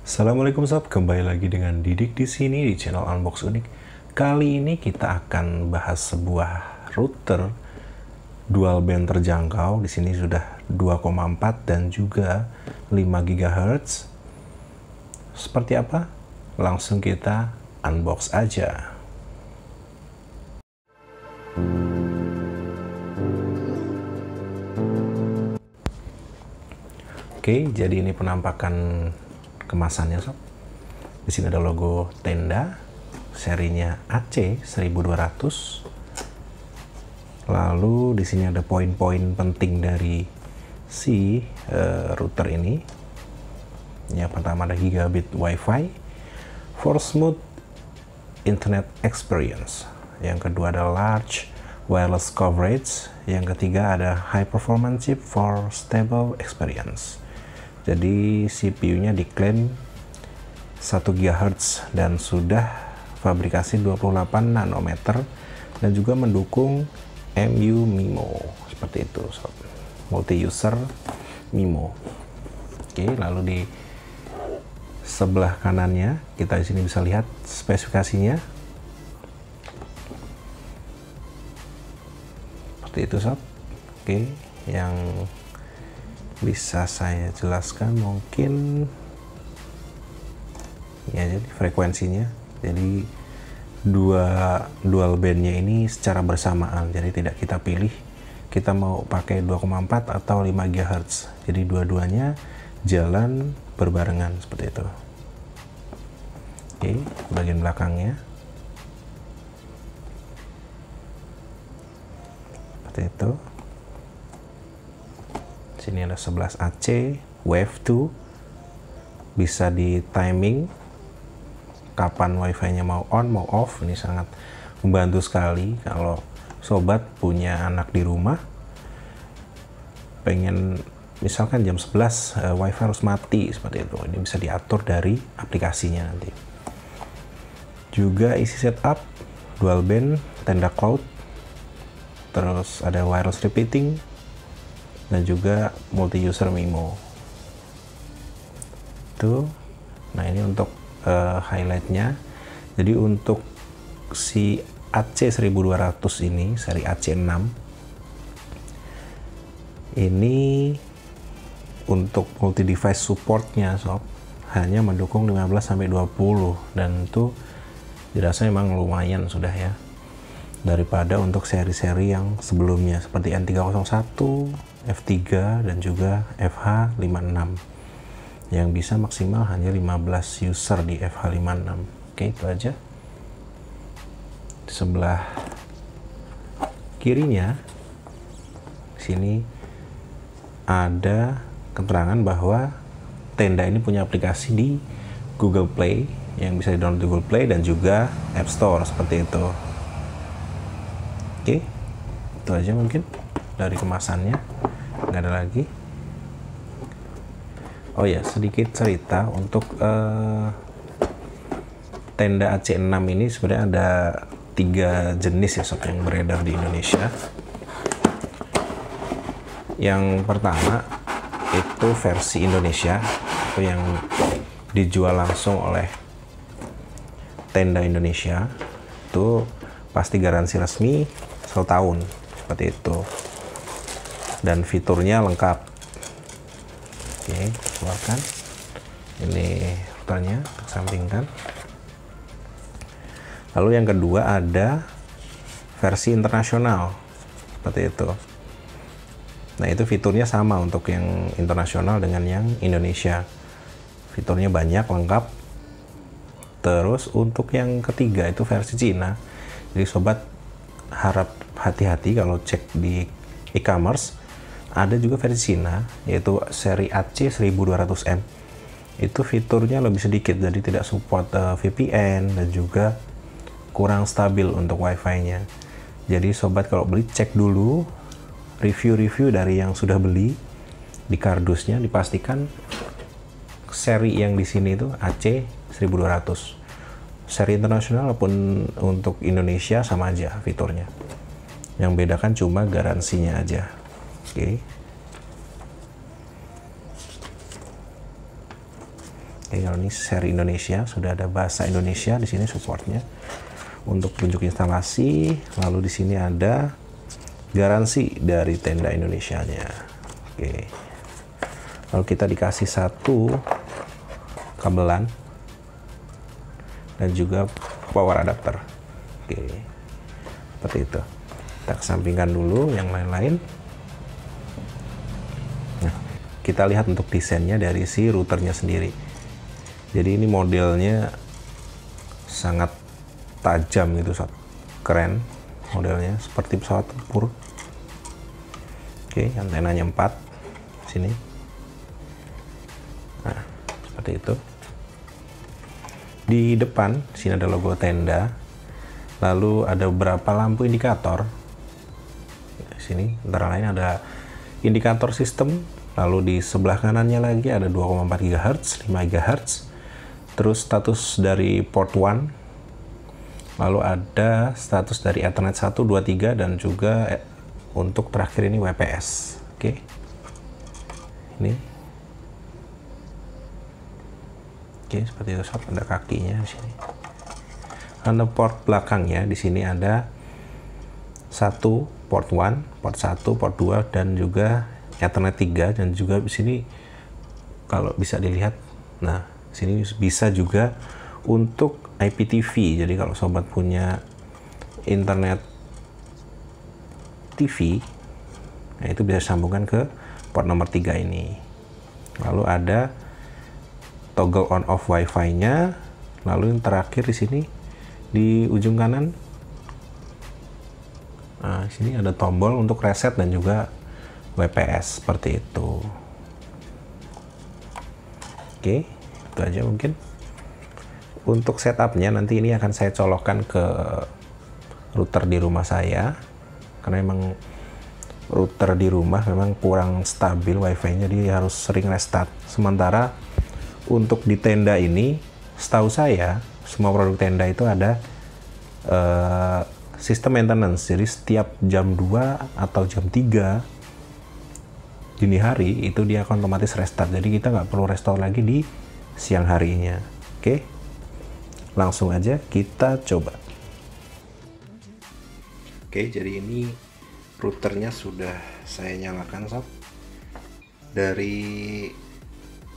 Assalamualaikum sob, kembali lagi dengan Didik di sini di channel Unbox Unik. Kali ini kita akan bahas sebuah router dual band terjangkau. Di sini sudah 2,4 dan juga 5 GHz. Seperti apa? Langsung kita unbox aja. Oke, jadi ini penampakan kemasannya sob. Di sini ada logo Tenda, serinya AC1200. Lalu di sini ada poin-poin penting dari si router ini. Yang pertama ada gigabit WiFi for smooth internet experience. Yang kedua ada large wireless coverage. Yang ketiga ada high performance chip for stable experience. Jadi CPU-nya diklaim 1 GHz dan sudah fabrikasi 28 nanometer dan juga mendukung MU-MIMO seperti itu, multi user MIMO. Oke, lalu di sebelah kanannya kita di sini bisa lihat spesifikasinya seperti itu sob. Oke, yang bisa saya jelaskan mungkin ya, jadi frekuensinya, jadi dual bandnya ini secara bersamaan, jadi tidak kita pilih kita mau pakai 2,4 atau 5 GHz, jadi dua-duanya jalan berbarengan seperti itu. Oke, bagian belakangnya seperti itu. Sini ada 11 AC Wave 2, bisa di timing kapan wifi-nya mau on mau off. Ini sangat membantu sekali kalau sobat punya anak di rumah, pengen misalkan jam 11 wifi harus mati seperti itu, ini bisa diatur dari aplikasinya nanti. Juga isi setup dual band Tenda Cloud, terus ada wireless repeating dan juga multi user MIMO tuh. Nah, ini untuk highlightnya. Jadi untuk si AC1200 ini seri AC6 ini untuk multi device supportnya sob hanya mendukung 15-20 dan itu dirasa memang lumayan sudah ya, daripada untuk seri-seri yang sebelumnya seperti N301, F3 dan juga FH56 yang bisa maksimal hanya 15 user di FH56. Oke, itu aja. Di sebelah kirinya sini ada keterangan bahwa Tenda ini punya aplikasi di Google Play yang bisa di-download di Google Play dan juga App Store seperti itu. Oke, itu aja mungkin dari kemasannya, nggak ada lagi. Oh ya, sedikit cerita untuk Tenda AC6 ini sebenarnya ada 3 jenis ya sob yang beredar di Indonesia. Yang pertama itu versi Indonesia, itu yang dijual langsung oleh Tenda Indonesia, itu pasti garansi resmi 1 tahun seperti itu dan fiturnya lengkap. Oke, keluarkan ini routernya, sampingkan. Lalu yang kedua ada versi internasional seperti itu. Nah, itu fiturnya sama untuk yang internasional dengan yang Indonesia, fiturnya banyak lengkap. Terus untuk yang ketiga itu versi Cina, jadi sobat harap hati-hati kalau cek di e-commerce. Ada juga versi Cina yaitu seri AC1200M, itu fiturnya lebih sedikit, jadi tidak support VPN dan juga kurang stabil untuk wifi-nya. Jadi sobat kalau beli cek dulu review-review dari yang sudah beli di kardusnya, dipastikan seri yang di sini itu AC1200. Seri internasional maupun untuk Indonesia sama aja fiturnya, yang bedakan cuma garansinya aja. Oke. Oke, kalau ini seri Indonesia, sudah ada bahasa Indonesia di sini supportnya untuk tunjuk instalasi. Lalu di sini ada garansi dari tenda Indonesianya. Oke, lalu kita dikasih satu kabelan dan juga power adapter. Oke, seperti itu. Kita kesampingkan dulu yang lain-lain. Nah, kita lihat untuk desainnya dari si routernya sendiri. Jadi ini modelnya sangat tajam gitu, keren modelnya, seperti pesawat tempur. Oke, antenanya 4 sini. Nah, seperti itu. Di depan sini ada logo tenda, lalu ada beberapa lampu indikator. Di sini antara lain ada indikator sistem, lalu di sebelah kanannya lagi ada 2,4 GHz, 5 GHz, terus status dari port 1, lalu ada status dari Ethernet 1, 2, 3, dan juga untuk terakhir ini WPS. Oke, ini oke, seperti itu sob, ada kakinya di sini. Ada port belakangnya, di sini ada satu port 1, port 1, port 2, dan juga Ethernet 3, dan juga di sini kalau bisa dilihat, nah sini bisa juga untuk IPTV. Jadi kalau sobat punya internet TV, nah itu bisa sambungkan ke port nomor 3 ini. Lalu ada toggle on off wifi-nya. Lalu yang terakhir di sini di ujung kanan, nah sini ada tombol untuk reset dan juga WPS, seperti itu. Oke, itu aja mungkin. Untuk setupnya nanti ini akan saya colokkan ke router di rumah saya, karena emang router di rumah memang kurang stabil wifi-nya, jadi harus sering restart. Sementara untuk di tenda ini, setahu saya semua produk tenda itu ada sistem maintenance. Jadi setiap jam 2 atau jam 3 dini hari itu dia akan otomatis restart, jadi kita nggak perlu restore lagi di siang harinya. Oke, langsung aja kita coba. Oke, jadi ini routernya sudah saya nyalakan sob. Dari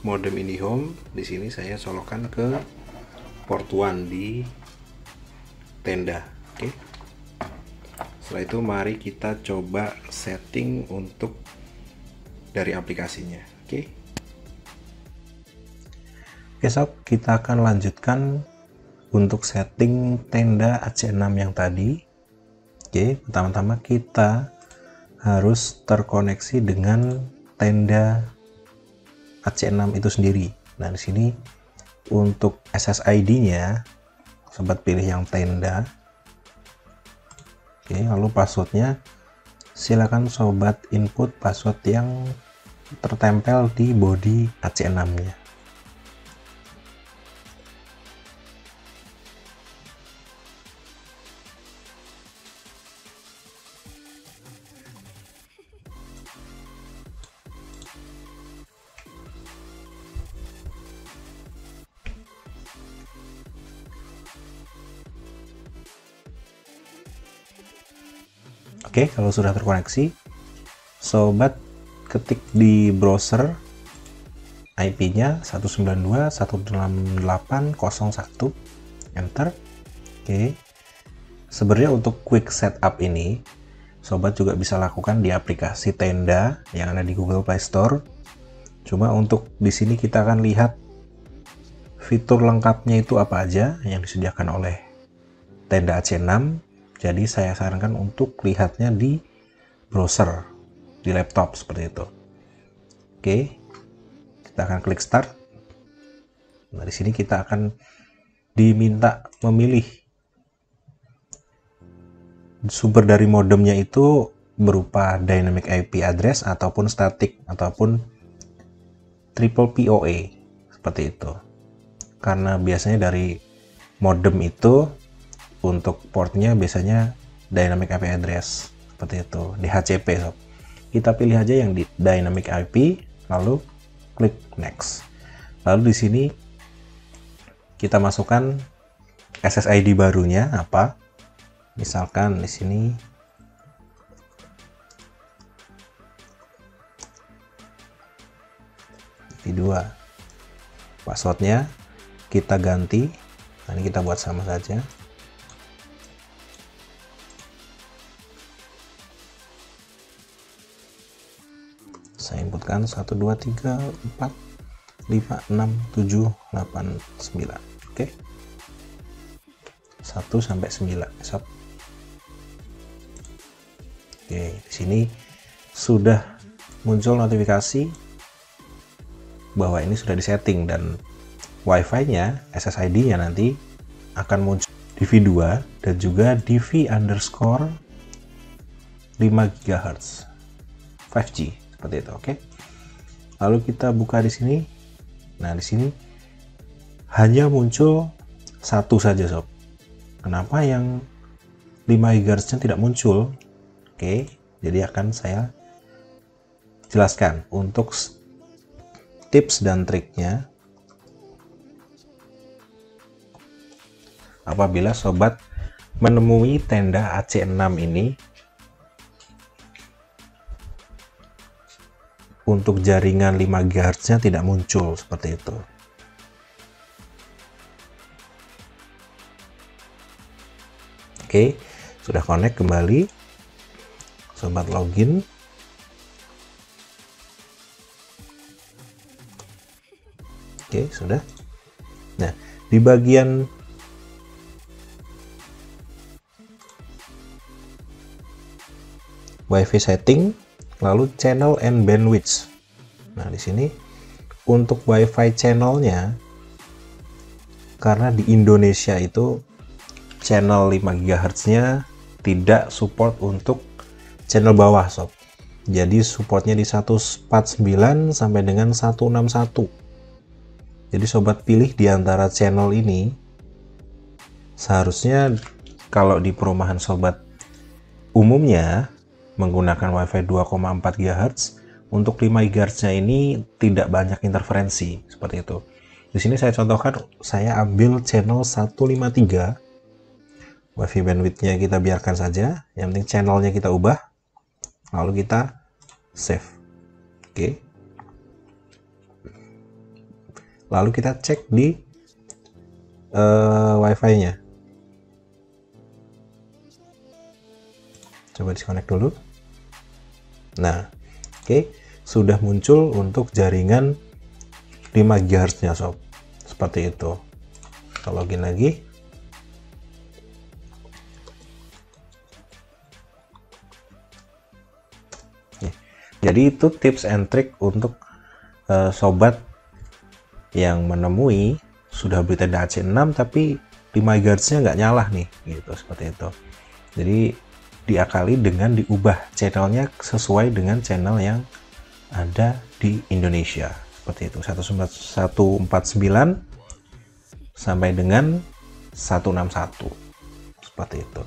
modem IndiHome di sini saya colokkan ke port 1 di tenda. Oke, setelah itu mari kita coba setting untuk dari aplikasinya. Oke, sob, kita akan lanjutkan untuk setting tenda AC6 yang tadi. Oke, pertama-tama kita harus terkoneksi dengan tenda AC6 itu sendiri. Nah, di sini untuk SSID-nya sobat pilih yang tenda. Oke, lalu passwordnya silakan sobat input password yang tertempel di body AC6-nya. Oke, kalau sudah terkoneksi, sobat ketik di browser IP-nya 192.168.01, enter. Oke, sebenarnya untuk quick setup ini sobat juga bisa lakukan di aplikasi tenda yang ada di Google Play Store. Cuma untuk di sini kita akan lihat fitur lengkapnya itu apa aja yang disediakan oleh tenda AC6. Jadi saya sarankan untuk lihatnya di browser di laptop seperti itu. Oke, kita akan klik start. Nah, di sini kita akan diminta memilih sumber dari modemnya itu berupa dynamic IP address ataupun static ataupun triple POA, seperti itu. Karena biasanya dari modem itu untuk portnya biasanya dynamic IP address, seperti itu, DHCP sob. Kita pilih aja yang di dynamic IP, lalu klik next. Lalu di sini kita masukkan SSID barunya apa. Misalkan di sini V2. Passwordnya kita ganti. Nah, ini kita buat sama saja. Saya inputkan 1 2 3 4 5 6 7 8 9. Oke. 1 sampai 9. Sob. Oke, di sini sudah muncul notifikasi bahwa ini sudah disetting, dan Wi-Fi-nya, SSID-nya nanti akan muncul di V2 dan juga di V_5 GHz 5G seperti itu. Oke. Lalu kita buka di sini. Nah, di sini hanya muncul satu saja, sob. Kenapa yang 5 GHz-nya tidak muncul? Oke, jadi akan saya jelaskan untuk tips dan triknya apabila sobat menemui tenda AC6 ini untuk jaringan 5 GHz-nya tidak muncul seperti itu. Oke, sudah connect kembali. Sobat login. Oke, sudah. Nah, di bagian Wi-Fi setting, lalu channel and bandwidth. Nah, di sini untuk Wi-Fi channelnya, karena di Indonesia itu channel 5 GHz-nya tidak support untuk channel bawah, sob. Jadi supportnya di 149 sampai dengan 161. Jadi sobat pilih di antara channel ini. Seharusnya kalau di perumahan sobat umumnya menggunakan Wi-Fi 2,4 GHz, untuk 5 GHz-nya ini tidak banyak interferensi seperti itu. Di sini saya contohkan, saya ambil channel 153. Wi-Fi bandwidth-nya kita biarkan saja, yang penting channelnya kita ubah, lalu kita save. Oke. Lalu kita cek di Wi-Fi-nya. Coba disconnect dulu. Nah, oke, sudah muncul untuk jaringan 5 GHz-nya, sob. Seperti itu. Kita login lagi. Jadi itu tips and trick untuk sobat yang menemui sudah beli tenda AC6 tapi 5 GHz-nya nggak nyala nih, gitu, seperti itu. Jadi diakali dengan diubah channelnya sesuai dengan channel yang ada di Indonesia, seperti itu. 149 sampai dengan 161, seperti itu.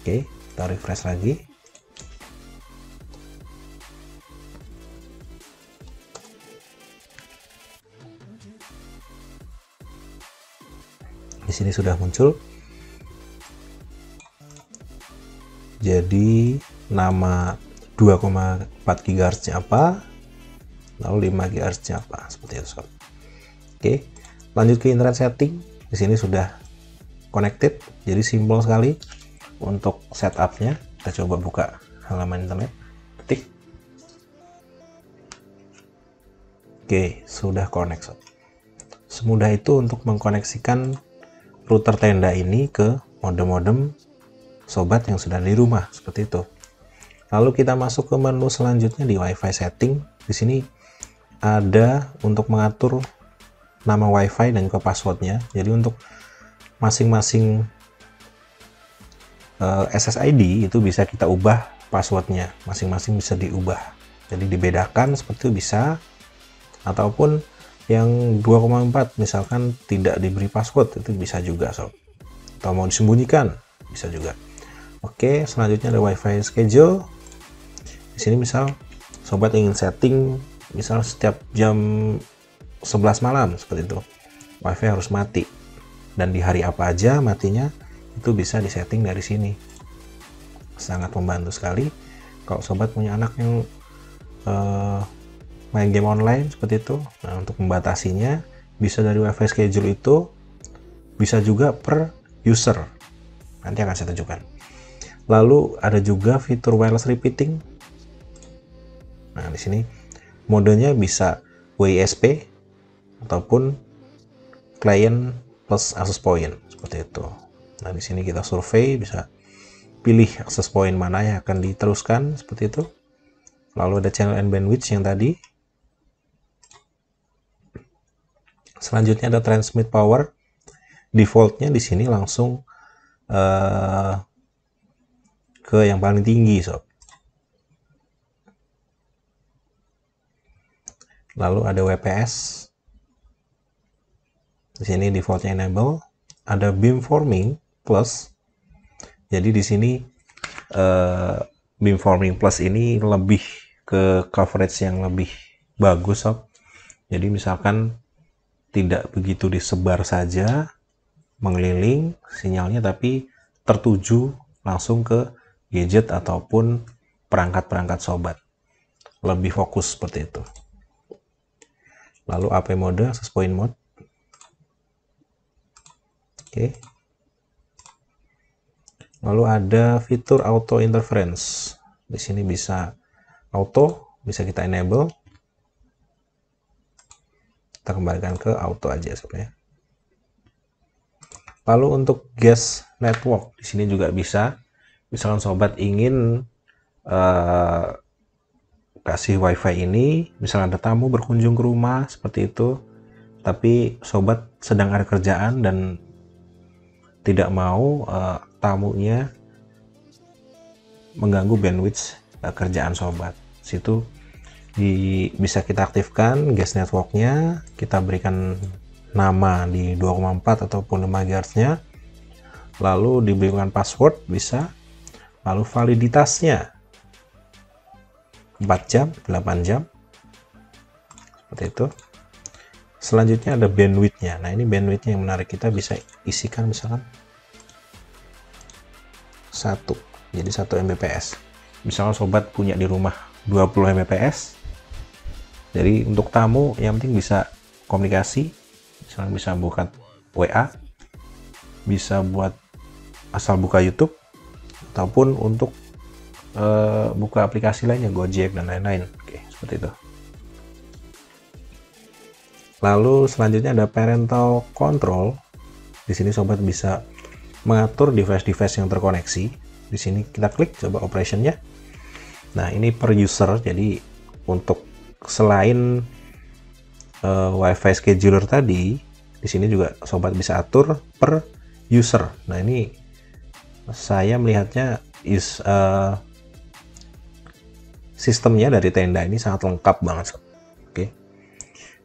Oke, kita refresh lagi. Di sini sudah muncul. Jadi nama 2,4 GHz-nya apa, lalu 5 GHz-nya apa, seperti itu, sob. Oke, lanjut ke internet setting. Di sini sudah connected, jadi simpel sekali untuk setupnya. Kita coba buka halaman internet, ketik. Oke, sudah connect, sob. Semudah itu untuk mengkoneksikan router tenda ini ke modem-modem sobat yang sudah di rumah, seperti itu. Lalu kita masuk ke menu selanjutnya di Wi-Fi setting. Di sini ada untuk mengatur nama Wi-Fi dan juga passwordnya. Jadi untuk masing-masing SSID itu bisa kita ubah passwordnya, masing-masing bisa diubah. Jadi dibedakan seperti itu bisa, ataupun yang 2,4 misalkan tidak diberi password, itu bisa juga, sob. Atau mau disembunyikan bisa juga. Oke, selanjutnya ada Wi-Fi schedule. Di sini misal sobat ingin setting misal setiap jam 11 malam seperti itu. WiFi harus mati, dan di hari apa aja matinya itu bisa disetting dari sini. Sangat membantu sekali kalau sobat punya anak yang main game online seperti itu. Nah, untuk membatasinya bisa dari WiFi schedule itu, bisa juga per user. Nanti akan saya tunjukkan. Lalu ada juga fitur wireless repeating. Nah, di sini modenya bisa WISP ataupun client plus access point seperti itu. Nah, di sini kita survei, bisa pilih access point mana yang akan diteruskan seperti itu. Lalu ada channel and bandwidth yang tadi. Selanjutnya ada transmit power. Defaultnya di sini langsung ke yang paling tinggi, sob. Lalu ada WPS. Di sini defaultnya enable. Ada beamforming plus. Jadi di sini beamforming plus ini lebih ke coverage yang lebih bagus, sob. Jadi misalkan tidak begitu disebar saja mengeliling sinyalnya, tapi tertuju langsung ke gadget ataupun perangkat-perangkat sobat. Lebih fokus seperti itu. Lalu AP mode, access point mode. Oke. Lalu ada fitur auto interference. Di sini bisa auto, bisa kita enable. Kita kembalikan ke auto aja sebenarnya. Lalu untuk guest network, di sini juga bisa. Misalkan sobat ingin kasih WiFi ini, misalnya ada tamu berkunjung ke rumah seperti itu, tapi sobat sedang ada kerjaan dan tidak mau tamunya mengganggu bandwidth kerjaan sobat. Situ bisa kita aktifkan guest networknya, kita berikan nama di 2,4 ataupun 5 GHz-nya, lalu diberikan password bisa, lalu validitasnya 4 jam, 8 jam, seperti itu. Selanjutnya ada bandwidth-nya. Nah, ini bandwidth-nya yang menarik, kita bisa isikan misalkan 1, jadi 1 Mbps. Misalnya sobat punya di rumah 20 Mbps, jadi untuk tamu yang penting bisa komunikasi, misalnya bisa buka WA, bisa buat asal buka YouTube, ataupun untuk buka aplikasi lainnya, Gojek dan lain-lain. Oke, seperti itu. Lalu selanjutnya ada parental control. Di sini sobat bisa mengatur device-device yang terkoneksi. Di sini kita klik coba operationnya. Nah, ini per user. Jadi untuk selain WiFi scheduler tadi, di sini juga sobat bisa atur per user. Nah, ini saya melihatnya sistemnya dari tenda ini sangat lengkap banget. Oke.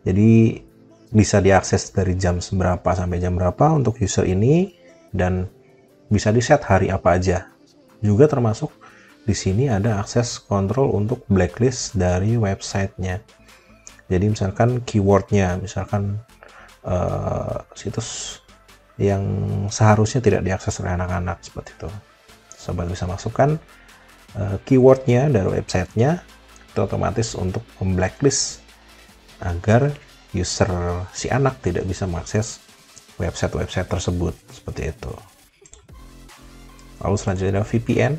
Jadi bisa diakses dari jam berapa sampai jam berapa untuk user ini, dan bisa di set hari apa aja. Juga termasuk di sini ada akses kontrol untuk blacklist dari websitenya. Jadi misalkan keywordnya, misalkan situs yang seharusnya tidak diakses oleh anak-anak seperti itu, sobat bisa masukkan keywordnya dari websitenya, itu otomatis untuk memblacklist agar user si anak tidak bisa mengakses website-website tersebut seperti itu. Lalu selanjutnya ada VPN,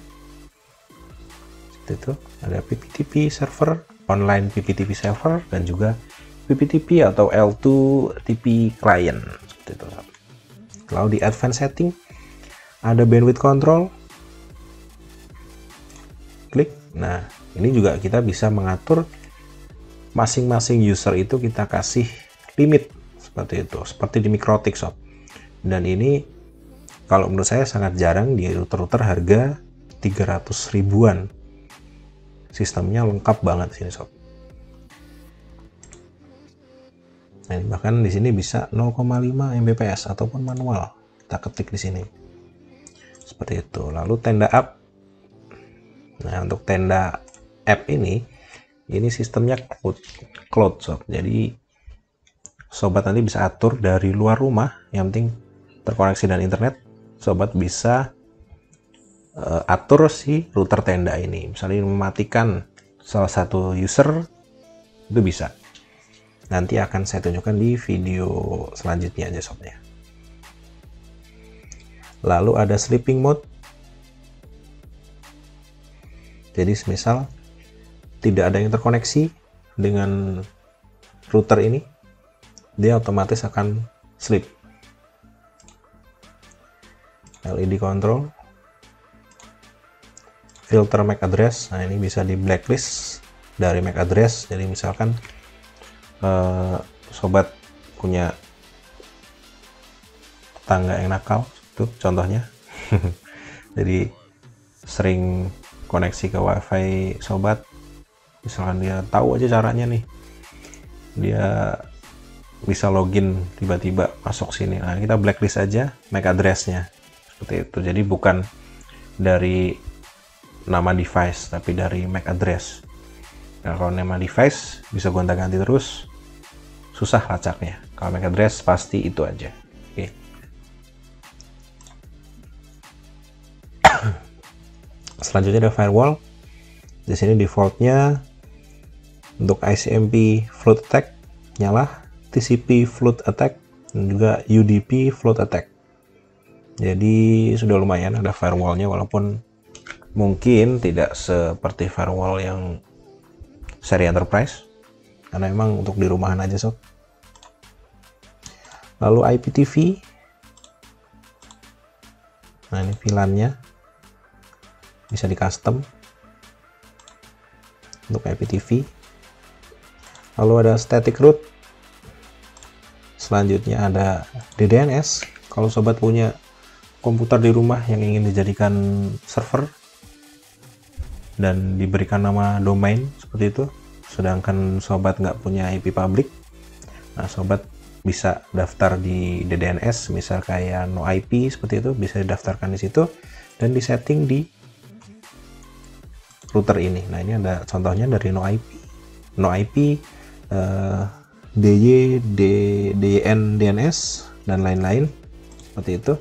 seperti itu. Ada PPTP server, online PPTP server, dan juga PPTP atau L2TP client seperti itu. Lalu di advanced setting ada bandwidth control, klik. Nah, ini juga kita bisa mengatur masing-masing user itu, kita kasih limit seperti itu, seperti di Mikrotik, sob. Dan ini kalau menurut saya sangat jarang di router-router harga 300 ribuan. Sistemnya lengkap banget sini, sob. Nah, bahkan di sini bisa 0,5 Mbps ataupun manual. Kita ketik di sini. Seperti itu. Lalu tenda app. Nah, untuk tenda app ini sistemnya cloud, sob. Jadi sobat nanti bisa atur dari luar rumah, yang penting terkoneksi dengan internet, sobat bisa atur si router tenda ini. Misalnya mematikan salah satu user, itu bisa. Nanti akan saya tunjukkan di video selanjutnya aja sobatnya. Lalu ada sleeping mode. Jadi semisal tidak ada yang terkoneksi dengan router ini, dia otomatis akan sleep. LED control, filter MAC address. Nah, ini bisa di blacklist dari MAC address. Jadi misalkan sobat punya tetangga yang nakal, itu contohnya. Jadi sering koneksi ke WiFi sobat, misalkan dia tahu aja caranya nih, dia bisa login tiba-tiba masuk sini. Nah, kita blacklist aja MAC address-nya seperti itu. Jadi bukan dari nama device, tapi dari MAC address. Nah, kalau nama device bisa gonta-ganti terus, susah lacaknya. Kalau MAC address pasti itu aja. Oke. Selanjutnya ada firewall. Di sini defaultnya untuk ICMP flood attack nyala, TCP flood attack, dan juga UDP flood attack. Jadi sudah lumayan ada firewallnya, walaupun mungkin tidak seperti firewall yang seri enterprise, karena memang untuk di rumahan aja sob. Lalu IPTV. Nah, ini VLAN-nya bisa di custom untuk IPTV. Lalu ada static route. Selanjutnya ada DDNS. Kalau sobat punya komputer di rumah yang ingin dijadikan server dan diberikan nama domain seperti itu, sedangkan sobat nggak punya IP public, nah sobat bisa daftar di DDNS, misal kayak no IP seperti itu, bisa didaftarkan di situ dan disetting di router ini. Nah, ini ada contohnya dari no IP, DY, DYN, DNS, dan lain-lain seperti itu.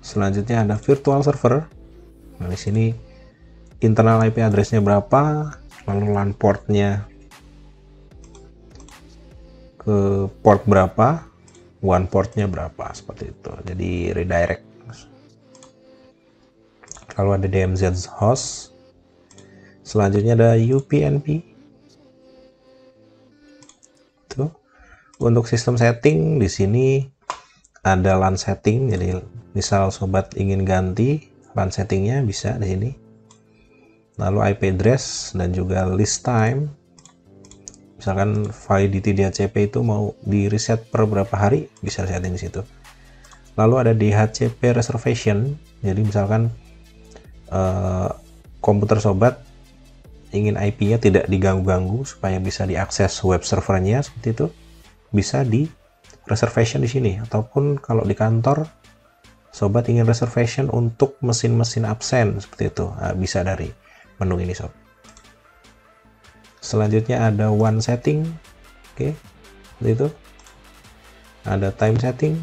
Selanjutnya ada virtual server. Nah, di sini internal IP address-nya berapa, lalu LAN port-nya ke port berapa, WAN port-nya berapa, seperti itu. Jadi redirect. Lalu ada DMZ host. Selanjutnya ada UPnP. Tuh. Untuk sistem setting di sini ada LAN setting. Jadi misal sobat ingin ganti LAN settingnya bisa di sini. Lalu IP address dan juga list time. Misalkan validity DHCP itu mau di reset per berapa hari, bisa setting di situ. Lalu ada DHCP reservation. Jadi misalkan komputer sobat ingin IP-nya tidak diganggu-ganggu supaya bisa diakses web servernya seperti itu, bisa di reservation di sini. Ataupun kalau di kantor sobat ingin reservation untuk mesin-mesin absen seperti itu, nah, bisa dari menu ini sob. Selanjutnya ada WAN setting. Oke, seperti itu. Ada time setting.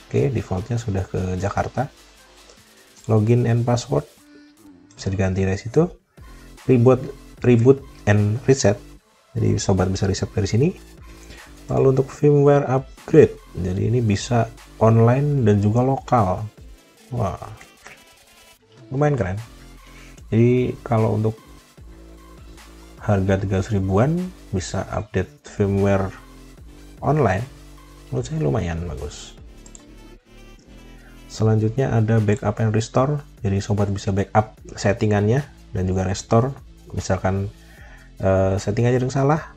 Oke, defaultnya sudah ke Jakarta. Login and password bisa diganti dari situ. Reboot and reset, jadi sobat bisa reset dari sini. Lalu untuk firmware upgrade, jadi ini bisa online dan juga lokal. Wah, lumayan keren. Jadi kalau untuk harga 300 ribuan bisa update firmware online, menurut saya lumayan bagus. Selanjutnya ada backup and restore. Jadi sobat bisa backup settingannya dan juga restore. Misalkan settingannya ada yang salah,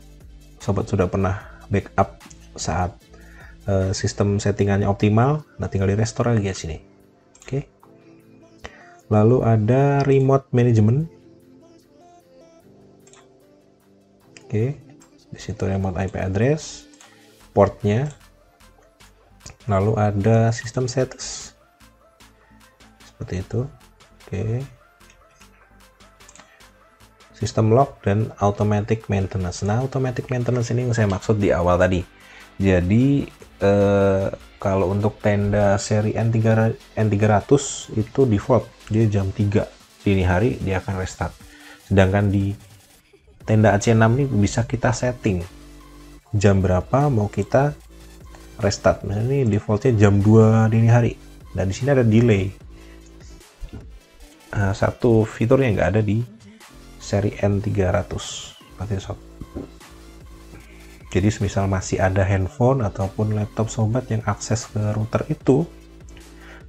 sobat sudah pernah backup saat sistem settingannya optimal, nah tinggal di restore lagi ya sini. Oke. Lalu ada remote management. Oke, di situ remote IP address, portnya. Lalu ada sistem status seperti itu. Oke, System lock dan automatic maintenance. Nah, automatic maintenance ini yang saya maksud di awal tadi. Jadi kalau untuk tenda seri N300 itu default dia jam 3 dini hari dia akan restart. Sedangkan di tenda AC6 ini bisa kita setting jam berapa mau kita restart. Misalnya ini defaultnya jam 2 dini hari. Dan di sini ada delay. Satu fitur yang nggak ada di seri N300 seperti itu. Jadi misal masih ada handphone ataupun laptop sobat yang akses ke router itu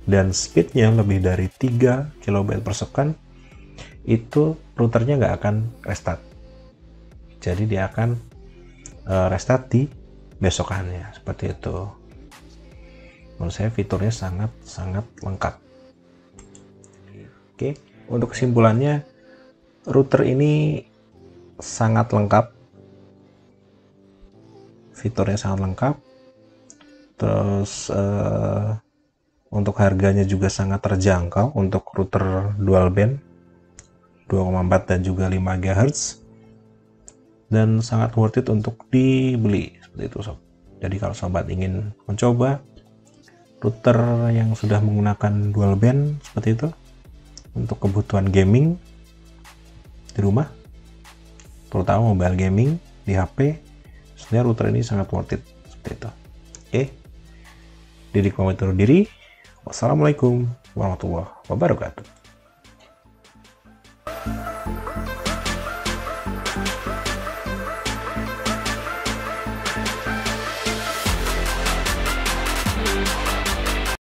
dan speednya lebih dari 3 KB per second, itu routernya nggak akan restart. Jadi dia akan restart di besokannya seperti itu. Menurut saya fiturnya sangat lengkap. Oke, untuk kesimpulannya, router ini sangat lengkap, fiturnya sangat lengkap, terus untuk harganya juga sangat terjangkau untuk router dual band 2,4 dan juga 5 GHz, dan sangat worth it untuk dibeli seperti itu sob. Jadi kalau sobat ingin mencoba router yang sudah menggunakan dual band seperti itu untuk kebutuhan gaming di rumah, terutama mobile gaming di HP, sebenarnya router ini sangat worth it seperti itu. Oke, Didik pamit undur diri. Wassalamualaikum warahmatullahi wabarakatuh.